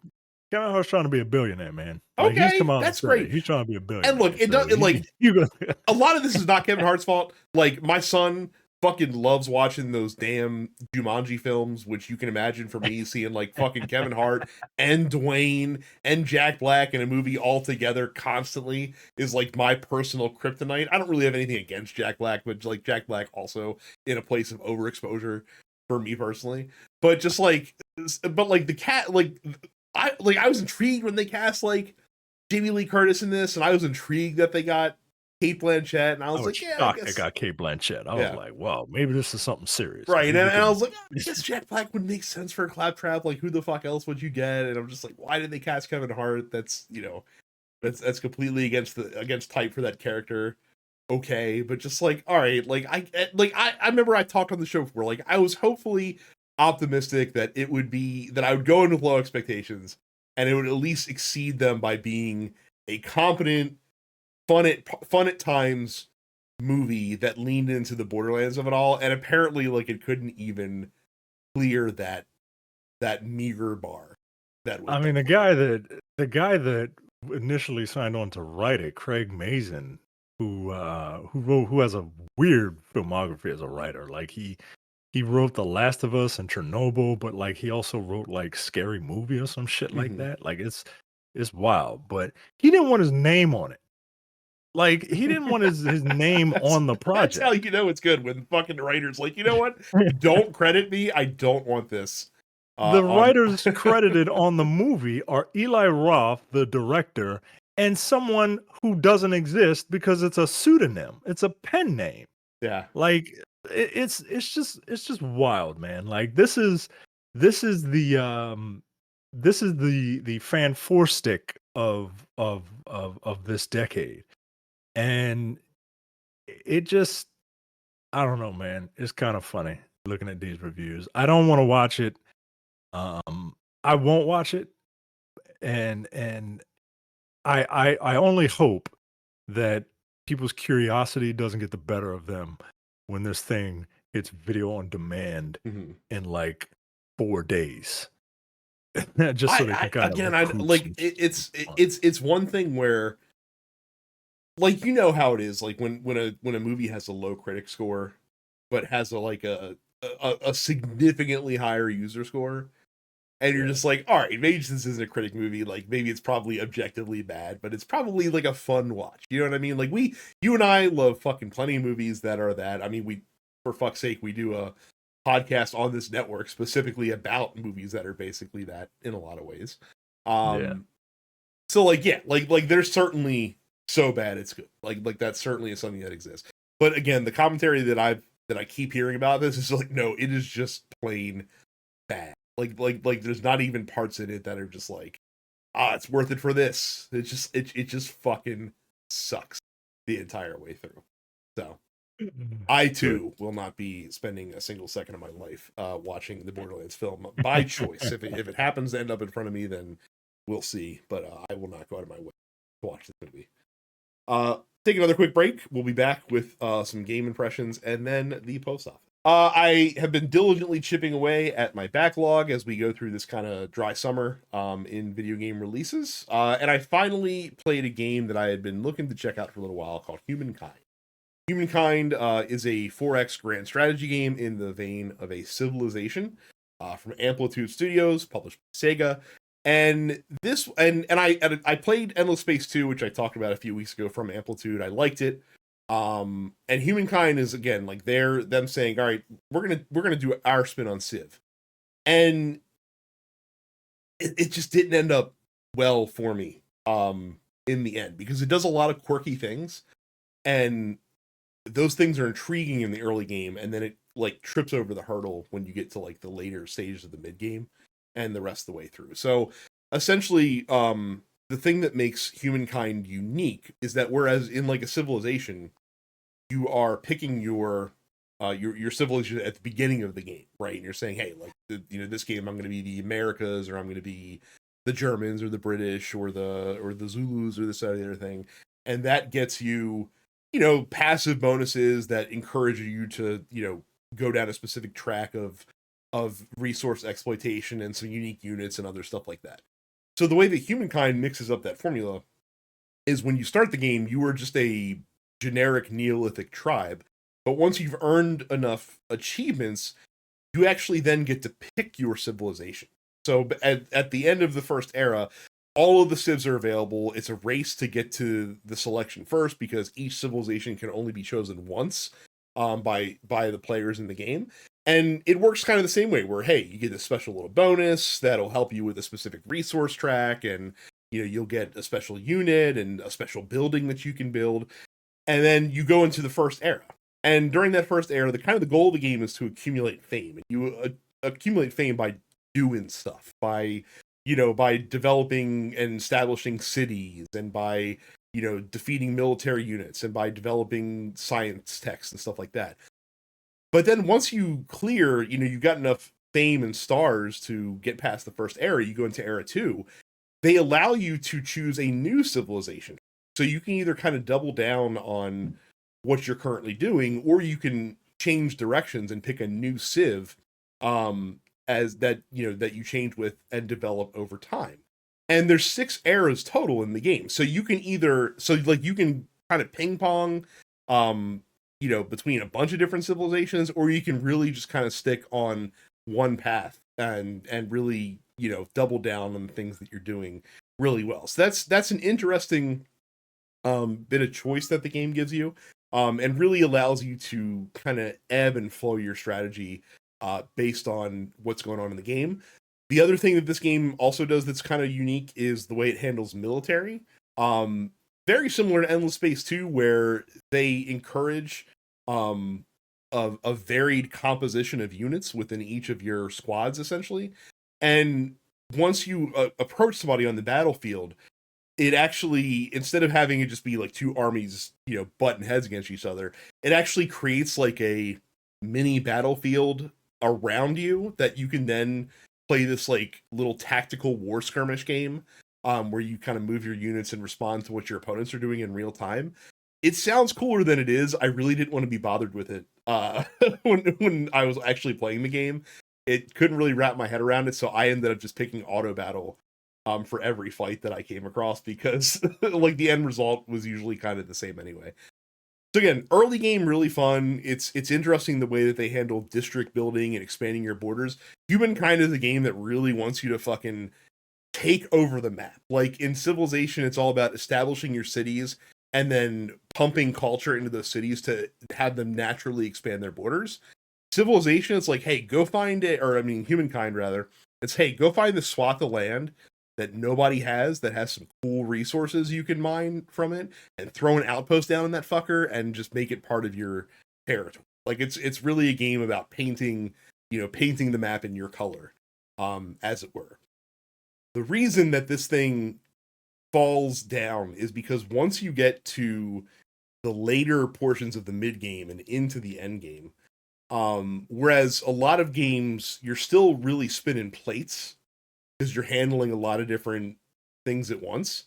Kevin Hart's trying to be a billionaire, man. Like he's come
Okay,
out and
that's
said it.
great.
He's trying to be a
And look,
billionaire.
it
So
does. It, like
you go.
a lot of this is not Kevin Hart's fault. Like my son fucking loves watching those damn Jumanji films, which you can imagine for me seeing like fucking Kevin Hart and Dwayne and Jack Black in a movie all together constantly is like my personal kryptonite. I don't really have anything against Jack Black, but like Jack Black also in a place of overexposure for me personally. But just like, but like the cat, I was intrigued when they cast like Jamie Lee Curtis in this, and I was intrigued that they got Kate Blanchett, and I
I
was
was
like, yeah, I
shocked they
guess,
got Kate Blanchett. I was
yeah,
like, wow, maybe this is something serious.
right.
Maybe
And
we
I
can.
was like, I guess Jack Black would make sense for a Claptrap. Like, who the fuck else would you get? And I'm just like, why did they cast Kevin Hart? That's that's completely against type for that character. Okay, but just like, all right, I remember I talked on the show before. Like, I was hopefully optimistic that it would be that I would go in with low expectations, and it would at least exceed them by being a competent, fun at times movie that leaned into the Borderlands of it all, and apparently like it couldn't even clear that meager bar that was
I mean, the guy that initially signed on to write it, Craig Mazin, who has a weird filmography as a writer. Like he wrote The Last of Us and Chernobyl, but like he also wrote like Scary Movie or some shit like
Mhm.
that. Like it's wild, but he didn't want his name on it. Like he didn't want his name
that's
on the
that's how
project.
you know it's good when fucking writers like, you know what? Don't credit me. I don't want this.
The
On
writers credited on the movie are Eli Roth, the director, and someone who doesn't exist because it's a pseudonym. It's a pen name.
yeah.
Like it's just wild, man. Like this is the fan four stick of this decade. And it just I don't know, man. It's kind of funny looking at these reviews. I don't want to watch it. I won't watch it, and I only hope that people's curiosity doesn't get the better of them when this thing hits video on demand
Mhm.
in like 4 days, just so they can
I
kind of
again, I
recoup
like
some fun.
it's one thing where like you know how it is like when a movie has a low critic score but has a significantly higher user score, and you're
Yeah,
just like, all right, maybe this isn't a critic movie, like maybe it's probably objectively bad, but it's probably like a fun watch, you know what I mean? Like you and I love fucking plenty of movies that are that. I mean, we, for fuck's sake, we do a podcast on this network specifically about movies that are basically that in a lot of ways.
yeah.
um so like, yeah, like there's certainly so bad it's good. Like that certainly is something that exists. But again, the commentary that I keep hearing about this is like, no, it is just plain bad. Like there's not even parts in it that are just like, it's worth it for this. It just fucking sucks the entire way through. So I
Good.
too will not be spending a single second of my life watching the Borderlands film by choice. If it happens to end up in front of me, then we'll see. But I will not go out of my way to watch this movie. Take another quick break. We'll be back with some game impressions and then the post office. I have been diligently chipping away at my backlog as we go through this kind of dry summer in video game releases. And I finally played a game that I had been looking to check out for a little while called Humankind. Humankind is a 4X grand strategy game in the vein of a Civilization from Amplitude Studios, published by Sega. And this and I played Endless Space 2, which I talked about a few weeks ago from Amplitude. I liked it. And Humankind is again like they're them saying, all right, we're gonna do our spin on Civ. And it just didn't end up well for me in the end because it does a lot of quirky things, and those things are intriguing in the early game, and then it like trips over the hurdle when you get to like the later stages of the mid game and the rest of the way through. So essentially, the thing that makes Humankind unique is that whereas in like a Civilization, you are picking your civilization at the beginning of the game, right? And you're saying, hey, like this game, I'm going to be the Americas, or I'm going to be the Germans, or the British, or the Zulus, or this or the other thing, and that gets you, passive bonuses that encourage you to, go down a specific track of resource exploitation and some unique units and other stuff like that. So the way that Humankind mixes up that formula is when you start the game, you are just a generic Neolithic tribe. But once you've earned enough achievements, you actually then get to pick your civilization. So at the end of the first era, all of the civs are available. It's a race to get to the selection first because each civilization can only be chosen once by the players in the game. And it works kind of the same way where, hey, you get a special little bonus that'll help you with a specific resource track, and you'll get a special unit and a special building that you can build. And then you go into the first era. And during that first era, the goal of the game is to accumulate fame. And you accumulate fame by doing stuff, by developing and establishing cities, and by defeating military units, and by developing science techs and stuff like that. But then once you clear, you've got enough fame and stars to get past the first era, you go into era 2. They allow you to choose a new civilization. So you can either kind of double down on what you're currently doing, or you can change directions and pick a new civ as that you change with and develop over time. And there's 6 eras total in the game. So you can you can kind of ping pong between a bunch of different civilizations, or you can really just kind of stick on one path and really double down on the things that you're doing really well. So that's an interesting bit of choice that the game gives you, and really allows you to kind of ebb and flow your strategy based on what's going on in the game. The other thing that this game also does that's kind of unique is the way it handles military. Very similar to Endless Space 2, where they encourage a varied composition of units within each of your squads, essentially. And once you approach somebody on the battlefield, it actually, instead of having it just be like 2 armies, butting heads against each other, it actually creates like a mini battlefield around you that you can then play this like little tactical war skirmish game, where you kind of move your units and respond to what your opponents are doing in real time. It sounds cooler than it is. I really didn't want to be bothered with it when I was actually playing the game. It couldn't really wrap my head around it, so I ended up just picking auto battle for every fight that I came across, because like the end result was usually kind of the same anyway. So again, early game, really fun. It's interesting the way that they handle district building and expanding your borders. Humankind is a game that really wants you to fucking take over the map. Like in Civilization, it's all about establishing your cities and then pumping culture into those cities to have them naturally expand their borders. Civilization, it's like, hey, go find it, or I mean, Humankind rather. It's, hey, go find the swath of land that nobody has, that has some cool resources you can mine from it, and throw an outpost down in that fucker and just make it part of your territory. Like it's really a game about painting the map in your color, as it were. The reason that this thing falls down is because once you get to the later portions of the mid game and into the end game, whereas a lot of games you're still really spinning plates because you're handling a lot of different things at once.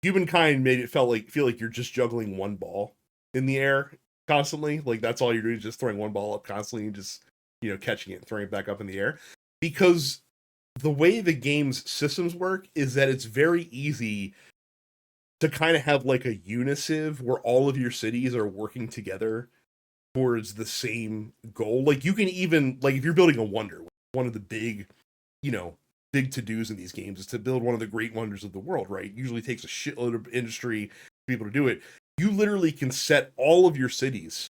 Humankind made it feel like you're just juggling one ball in the air constantly. Like that's all you're doing, is just throwing one ball up constantly and just catching it and throwing it back up in the air. Because the way the game's systems work is that it's very easy to kind of have like a uniciv where all of your cities are working together towards the same goal. Like you can even, like if you're building a wonder, one of the big to-dos in these games is to build one of the great wonders of the world, right? It usually takes a shitload of industry to be able to do it. You literally can set all of your cities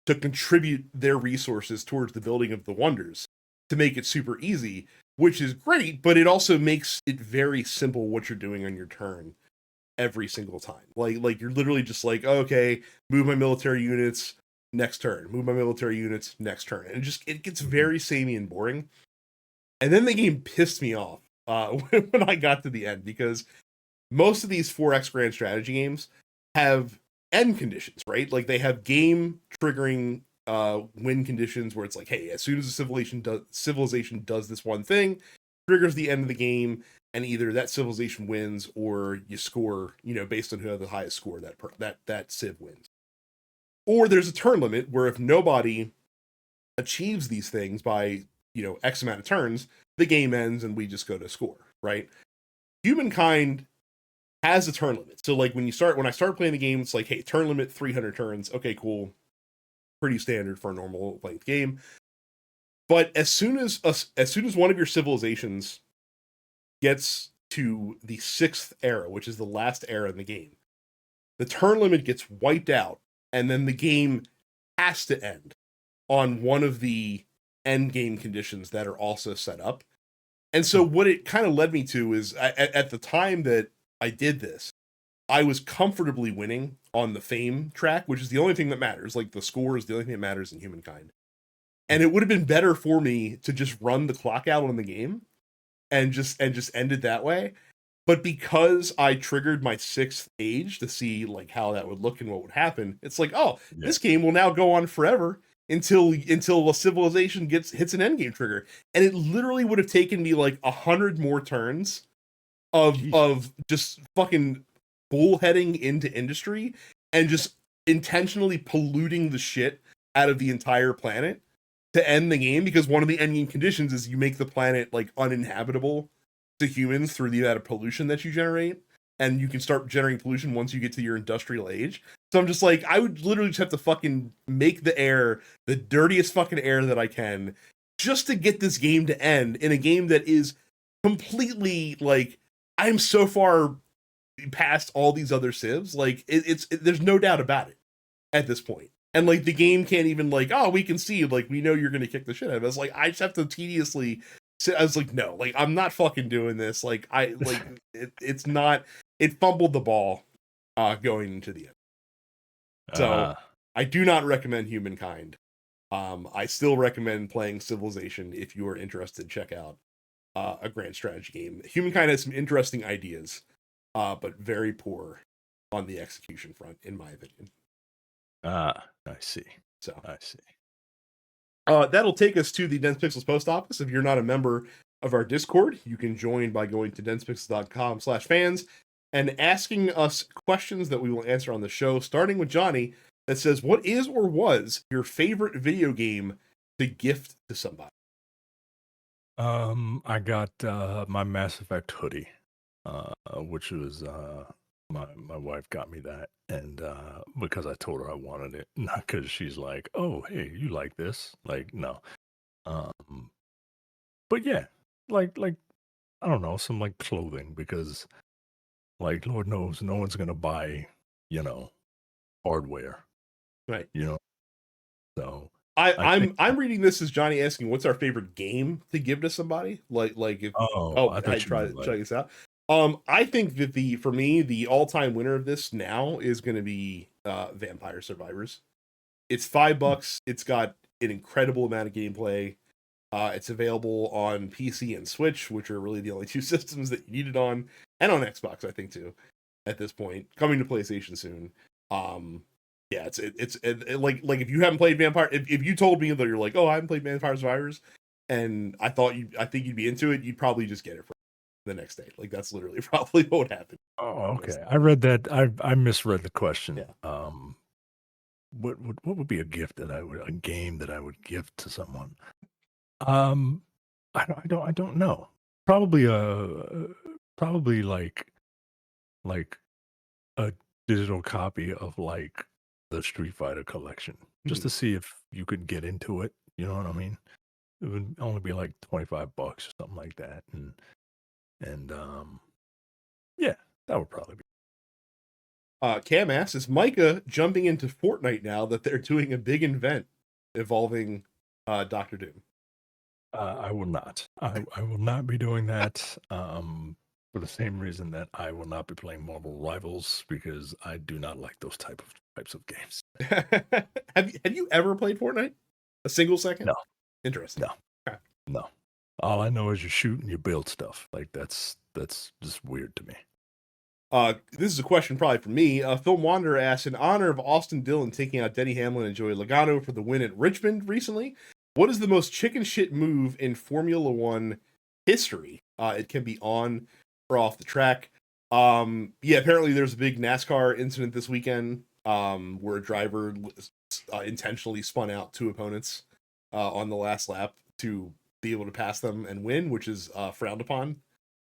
to contribute their resources towards the building of the wonders to make it super easy, which is great, but it also makes it very simple what you're doing on your turn every single time. Like you're literally just like, oh, okay, move my military units, next turn. Move my military units, next turn. And it gets very samey and boring. And then the game pissed me off when I got to the end, because most of these 4X grand strategy games have end conditions, right? Like they have game triggering win conditions where it's like, hey, as soon as the civilization does this one thing, triggers the end of the game, and either that civilization wins or you score, based on who has the highest score, that civ wins. Or there's a turn limit where if nobody achieves these things by X amount of turns, the game ends and we just go to score, right? Humankind has a turn limit. So like when I start playing the game, it's like, hey, turn limit 300 turns. Okay, cool. Pretty standard for a normal length game. But as soon as one of your civilizations gets to the 6th era, which is the last era in the game, the turn limit gets wiped out, and then the game has to end on one of the end game conditions that are also set up. And so what it kind of led me to is at the time that I did this, I was comfortably winning on the fame track, which is the only thing that matters. Like the score is the only thing that matters in Humankind. And it would have been better for me to just run the clock out on the game and just end it that way. But because I triggered my 6th age to see like how that would look and what would happen, it's like, oh, this game will now go on forever until a civilization hits an endgame trigger. And it literally would have taken me like 100 more turns of just fucking bullheading into industry and just intentionally polluting the shit out of the entire planet to end the game, because one of the endgame conditions is you make the planet like uninhabitable to humans through the amount of pollution that you generate, and you can start generating pollution once you get to your industrial age. So I'm just like, I would literally just have to fucking make the air the dirtiest fucking air that I can just to get this game to end, in a game that is completely like, I'm so far past all these other civs. Like there's no doubt about it at this point. And like the game can't even like, oh, we can see, like, we know you're going to kick the shit out of us. Like, I just have to tediously sit. I was like, no, like, I'm not fucking doing this. Like, it's not, it fumbled the ball going into the end. So I do not recommend Humankind. I still recommend playing Civilization if you are interested. Check out a grand strategy game. Humankind has some interesting ideas, but very poor on the execution front, in my opinion.
I see.
So
I see.
That'll take us to the Dense Pixels post office. If you're not a member of our Discord, you can join by going to densepixels.com/fans and asking us questions that we will answer on the show, starting with Johnny, that says, what is or was your favorite video game to gift to somebody?
I got my Mass Effect hoodie, which was my wife got me that, and because I told her I wanted it, not because she's like, oh, hey, you like this? Like, no. But yeah, like I don't know, some like clothing, because like Lord knows no one's gonna buy, hardware,
Right.
So
I'm reading this as Johnny asking, what's our favorite game to give to somebody? Like if I try this out. I think that for me, the all-time winner of this now is going to be Vampire Survivors. It's $5. It's got an incredible amount of gameplay. It's available on PC and Switch, which are really the only two systems that you need it on, and on Xbox, I think, too, at this point. Coming to PlayStation soon. Yeah, it's like if you haven't played Vampire, if you told me that you're like, oh, I haven't played Vampire Survivors, and I think you'd be into it, you'd probably just get it for the next day. Like, that's literally probably what would happen.
Oh, okay. I read that. I misread the question.
Yeah.
What would be a game that I would give to someone? I don't know. Probably like a digital copy of like the Street Fighter collection, just to see if you could get into it. You know what I mean? It would only be like $25 or something like that, and yeah, that would probably be.
Cam asks, is Micah jumping into Fortnite now that they're doing a big event involving Dr. Doom?
I will not. I will not be doing that. For the same reason that I will not be playing Marvel Rivals, because I do not like those types of games.
Have you ever played Fortnite? A single second?
No.
Interesting.
No. Okay. No. All I know is you shoot and you build stuff. Like that's just weird to me.
This is a question probably for me. Film Wanderer asks, in honor of Austin Dillon taking out Denny Hamlin and Joey Logano for the win at Richmond recently, what is the most chicken shit move in Formula One history? It can be on or off the track. Yeah, apparently there's a big NASCAR incident this weekend where a driver intentionally spun out two opponents on the last lap to be able to pass them and win, which is frowned upon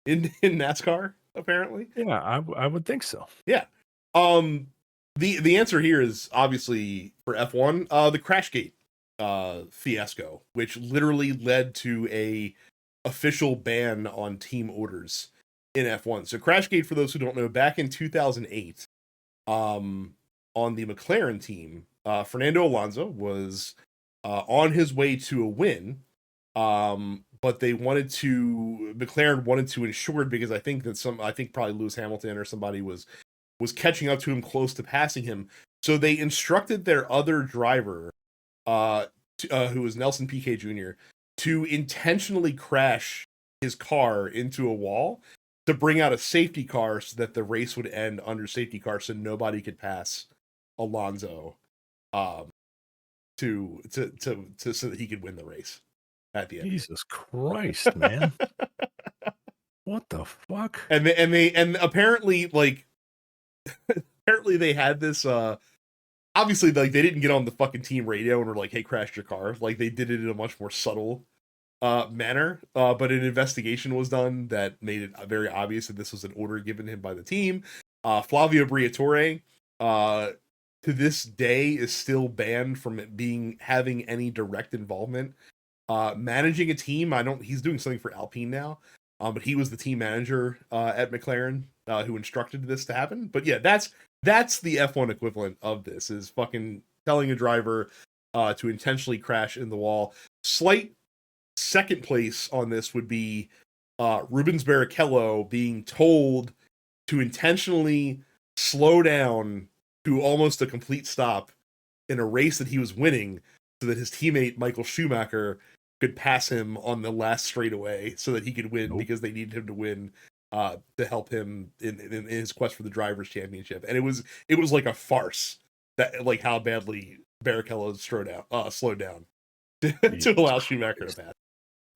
in NASCAR, apparently.
Yeah, I would think so.
Yeah. The answer here is obviously for F1, the Crashgate fiasco, which literally led to a official ban on team orders in F1. So Crashgate, for those who don't know, back in 2008, on the McLaren team, Fernando Alonso was on his way to a win, but McLaren wanted to ensure it because I think probably Lewis Hamilton or somebody was catching up to him close to passing him. So they instructed their other driver, who was Nelson Piquet Jr., to intentionally crash his car into a wall to bring out a safety car so that the race would end under safety car, so nobody could pass Alonso, so that he could win the race at the end.
Jesus Christ, man. What the fuck?
And apparently, like, apparently they had this, obviously, like, they didn't get on the fucking team radio and were like, hey, crash your car. Like, they did it in a much more subtle manner, but an investigation was done that made it very obvious that this was an order given him by the team. Flavio Briatore, to this day, is still banned from having any direct involvement managing a team. He's doing something for Alpine now, but he was the team manager at McLaren who instructed this to happen. But yeah, that's the F1 equivalent of this, is fucking telling a driver to intentionally crash in the wall. Slight second place on this would be Rubens Barrichello being told to intentionally slow down to almost a complete stop in a race that he was winning, so that his teammate Michael Schumacher could pass him on the last straightaway so that he could win, because they needed him to win to help him in his quest for the drivers' championship. And it was like a farce, that, like, how badly Barrichello slowed down to allow Schumacher to pass.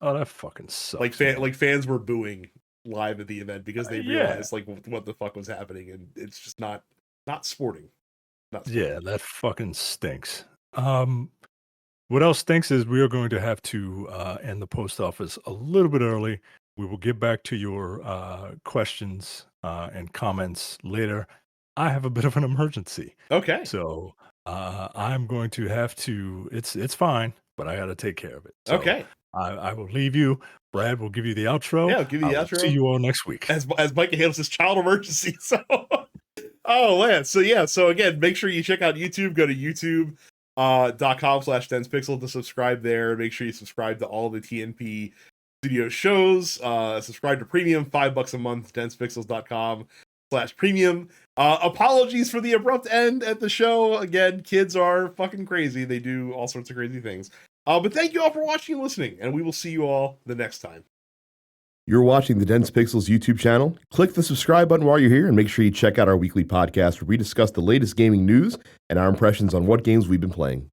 Oh, that fucking sucks.
Like fans were booing live at the event because they realized like what the fuck was happening, and it's just not sporting.
Yeah, that fucking stinks. What else stinks is we are going to have to end the post office a little bit early. We will get back to your questions and comments later. I have a bit of an emergency.
Okay.
So I'm going to have to, it's fine, but I got to take care of it. So
okay.
I will leave you. Brad will give you the outro.
Yeah, I'll give you the outro.
See you all next week.
As Micah handles his child emergency. So, oh man. So again, make sure you check out YouTube. Go to youtube.com/densepixel to subscribe there. Make sure you subscribe to all the TNP Studio shows. Subscribe to Premium, $5 a month, densepixels.com/premium. Apologies for the abrupt end at the show. Again, kids are fucking crazy. They do all sorts of crazy things. But thank you all for watching and listening, and we will see you all the next time. You're watching the Dense Pixels YouTube channel. Click the subscribe button while you're here, and make sure you check out our weekly podcast where we discuss the latest gaming news and our impressions on what games we've been playing.